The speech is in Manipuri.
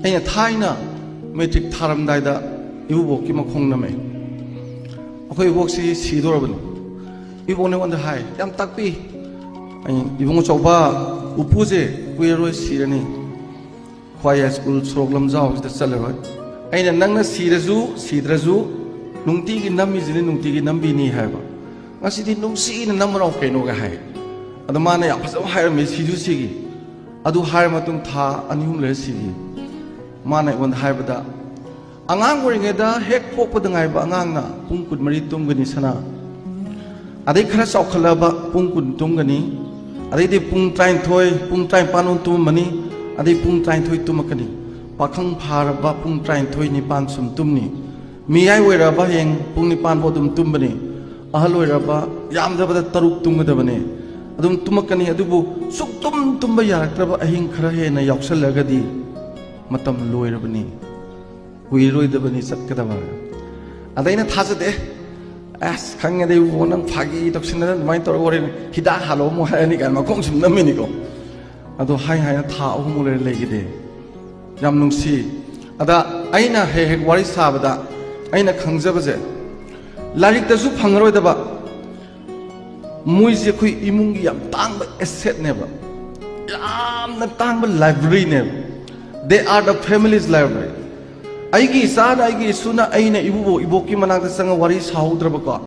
Anh thay na metric tharam dai da ibu bok ki makhong na me akoi bok si dor ban ibu ne wanda hai yam takpi ai ibu ngo choba upuje kuiro si rani khwaya school soroglam jaw da chal roi ai na nang na si razu nungti gi nammi jini nungti gi nambi ni hai ba ngasi di nung si na namro ke no ga hai adama na ya phasa hai me si ju si gi adu hai matung tha anihum le si gi mana wanda hai ba da angang goringeda hek pokpadangai ba angang na pungkut mari tumgani sana adai khara saukhala ba pungkut tumgani adai de pung train thoi pung train panun tumani adai pung train thoi tumakani pakhang phara ba pung train thoi ni pan sum tumni miyai wera ba heng pung ni pan bodum tumbani ahal wera ba yamda ba taruk tumgada bane adum tumakani adubu suk tumba yaraktra ahing khara he na yauksalagadi matam loirabani Kuiroidabani Satkadava. Adana Tazade as Kangade won Fagi Doxina, Mind or Hida Halo Mohanic and Macons in the Minigo. Ado High Ta Mule Legide Yamnung Si Ada Aina He Wari Sabada Aina Kangzabaze Larik the Zup Hangaroidaba Muizikui Imungiam Tang Esset never Yam the Tang library never. They are the family's library. Aigi sana aigi suna aina ibu iboki manang sanga wari sahudra baka